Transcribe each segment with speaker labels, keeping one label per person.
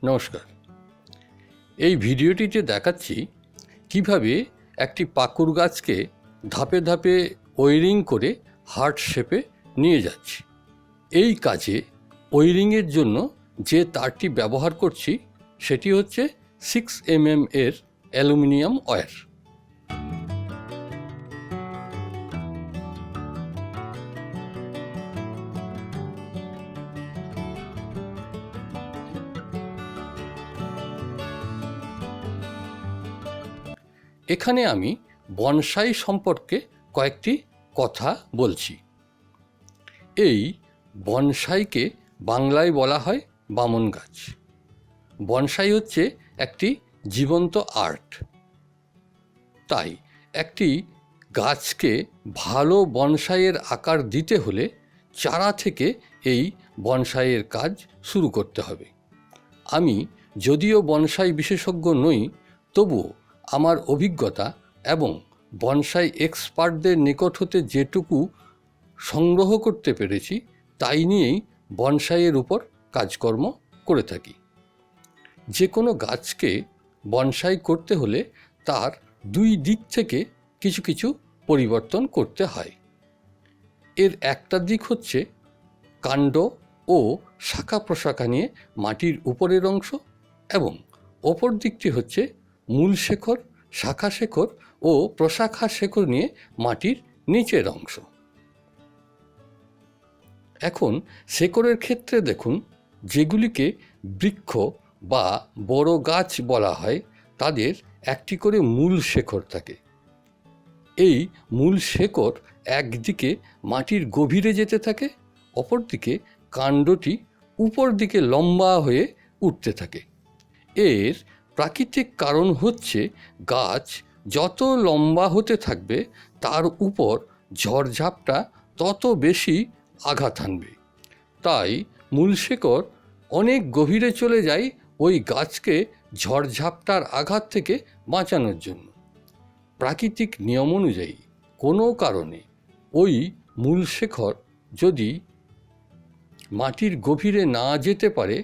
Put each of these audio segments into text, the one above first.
Speaker 1: নমস্কার। এই ভিডিওটিতে দেখাচ্ছি কিভাবে একটি পাকুড় গাছকে ধাপে ধাপে ওয়্যারিং করে হার্ট শেপে নিয়ে যাচ্ছি। এই কাজে ওয়্যারিংয়ের জন্য যে তারটি ব্যবহার করছি সেটি হচ্ছে 6mm এর অ্যালুমিনিয়াম ওয়্যার। এখানে আমি বনসাই সম্পর্কে কয়েকটি কথা বলছি। এই বনসাইকে বাংলায় বলা হয় বামন গাছ। বনসাই হচ্ছে একটি জীবন্ত আর্ট। তাই একটি গাছকে ভালো বনসাইয়ের আকার দিতে হলে চারা থেকে এই বনসাইয়ের কাজ শুরু করতে হবে। আমি যদিও বনসাই বিশেষজ্ঞ নই, তবুও আমার অভিজ্ঞতা এবং বনসাই এক্সপার্টদের নিকট হতে যেটুকু সংগ্রহ করতে পেরেছি তাই নিয়েই বনসাইয়ের উপর কাজকর্ম করে থাকি। যে কোনো গাছকে বনসাই করতে হলে তার দুই দিক থেকে কিছু কিছু পরিবর্তন করতে হয়। এর একটা দিক হচ্ছে কাণ্ড ও শাখা প্রশাখা নিয়ে মাটির উপরের অংশ, এবং অপর দিকটি হচ্ছে মূল শেকড়, শাখা শেকড় ও প্রশাখা শেকড় নিয়ে মাটির নিচের অংশ। এখন শেকড়ের ক্ষেত্রে দেখুন, যেগুলিকে বৃক্ষ বা বড় গাছ বলা হয় তাদের একটি করে মূল শেকড় থাকে। এই মূল শেকড় একদিকে মাটির গভীরে যেতে থাকে, অপরদিকে কাণ্ডটি উপর দিকে লম্বা হয়ে উঠতে থাকে। এর প্রাকৃতিক কারণ হচ্ছে গাছ যত লম্বা হতে থাকবে তার উপর ঝড়ঝাপটা তত বেশি আঘাত হানবে। তাই মূল শেকড় অনেক গভীরে চলে যায় ওই গাছকে ঝড়ঝাপটার আঘাত থেকে বাঁচানোর জন্য। প্রাকৃতিক নিয়ম অনুযায়ী কোনো কারণে ওই মূল শেকড় যদি মাটির গভীরে না যেতে পারে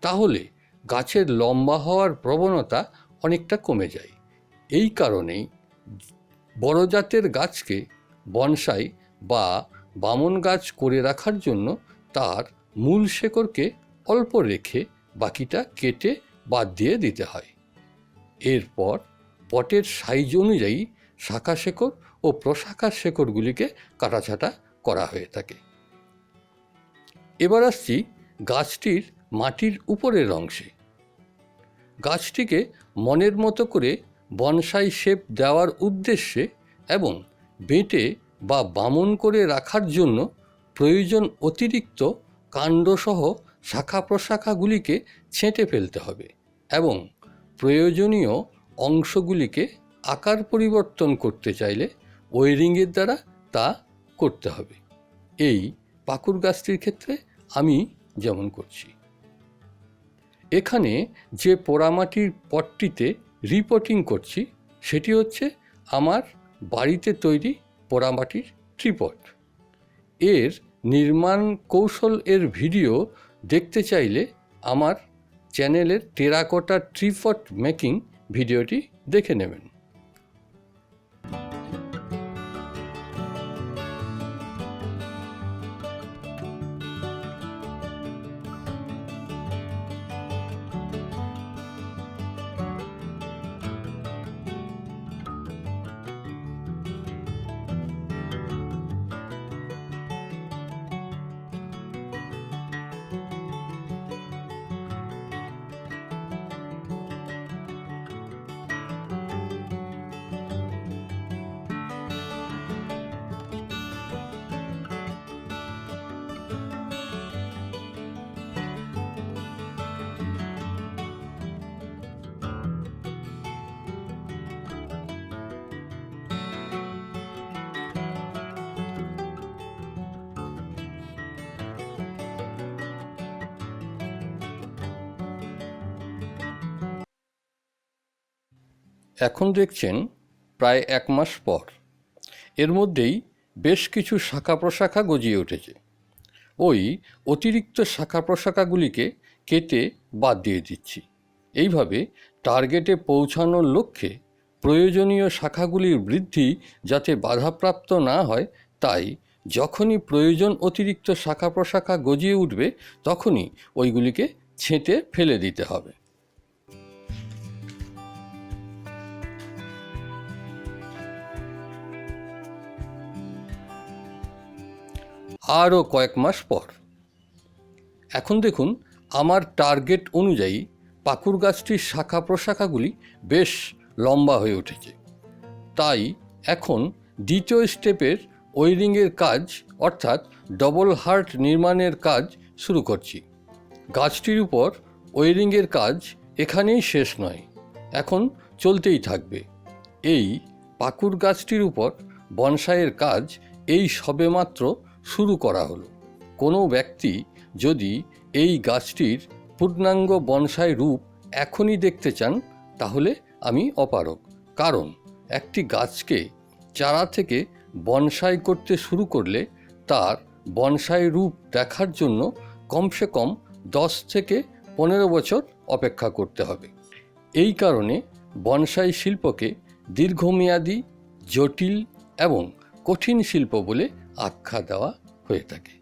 Speaker 1: তাহলে গাছের লম্বা হওয়ার প্রবণতা অনেকটা কমে যায়। এই কারণেই বড় জাতের গাছকে বনসাই বা বামন গাছ করে রাখার জন্য তার মূল শেকড়কে অল্প রেখে বাকিটা কেটে বাদ দিয়ে দিতে হয়। এরপর পটের সাইজ অনুযায়ী শাখা শেকড় ও প্রশাখা শেকড়গুলিকে কাটাছাঁটা করা হয়ে থাকে। এবার আসছি গাছটির মাটির উপরের অংশে। গাছটিকে মনের মতো করে বনসাই শেপ দেওয়ার উদ্দেশ্যে এবং বেঁটে বা বামন করে রাখার জন্য প্রয়োজন অতিরিক্ত কাণ্ডসহ শাখা প্রশাখাগুলিকে ছেঁটে ফেলতে হবে এবং প্রয়োজনীয় অংশগুলিকে আকার পরিবর্তন করতে চাইলে ওয়্যারিংয়ের দ্বারা তা করতে হবে। এই পাকুড় গাছটির ক্ষেত্রে আমি যেমন করছি। এখানে যে পোড়ামাটির পটটিতে রিপোর্টিং করছি সেটি হচ্ছে আমার বাড়িতে তৈরি পোড়ামাটির ট্রিপট। এর নির্মাণ কৌশল এর ভিডিও দেখতে চাইলে আমার চ্যানেলের টেরাকোটা ট্রিপট মেকিং ভিডিওটি দেখে নেবেন। এখন দেখছেন প্রায় 1 মাস পর এর মধ্যেই বেশ কিছু শাখা প্রশাখা গজিয়ে উঠেছে। ওই অতিরিক্ত শাখা প্রশাখাগুলিকে কেটে বাদ দিয়ে দিচ্ছি। এইভাবে টার্গেটে পৌঁছানোর লক্ষ্যে প্রয়োজনীয় শাখাগুলির বৃদ্ধি যাতে বাধাপ্রাপ্ত না হয়, তাই যখনই প্রয়োজন অতিরিক্ত শাখা প্রশাখা গজিয়ে উঠবে তখনই ওইগুলিকে ছেঁটে ফেলে দিতে হবে। আরও কয়েক মাস পর এখন দেখুন, আমার টার্গেট অনুযায়ী পাকুড় গাছটির শাখা প্রশাখাগুলি বেশ লম্বা হয়ে উঠেছে। তাই এখন দ্বিতীয় স্টেপের ওয়ারিংয়ের কাজ অর্থাৎ ডবল হার্ট নির্মাণের কাজ শুরু করছি। গাছটির উপর ওয়ারিংয়ের কাজ এখানেই শেষ নয়, এখন চলতেই থাকবে। এই পাকুড় গাছটির উপর বনসাইয়ের কাজ এই সবেমাত্র শুরু করা হলো। কোনো ব্যক্তি যদি এই গাছটির পূর্ণাঙ্গ বনসাই রূপ এখনই দেখতে চান তাহলে আমি অপারগ, কারণ একটি গাছকে চারা থেকে বনসাই করতে শুরু করলে তার বনসাই রূপ দেখার জন্য কমসে কম 10 থেকে 15 বছর অপেক্ষা করতে হবে। এই কারণে বনসাই শিল্পকে দীর্ঘমেয়াদী, জটিল এবং কঠিন শিল্প বলে আখ্যা দেওয়া হয়ে থাকে।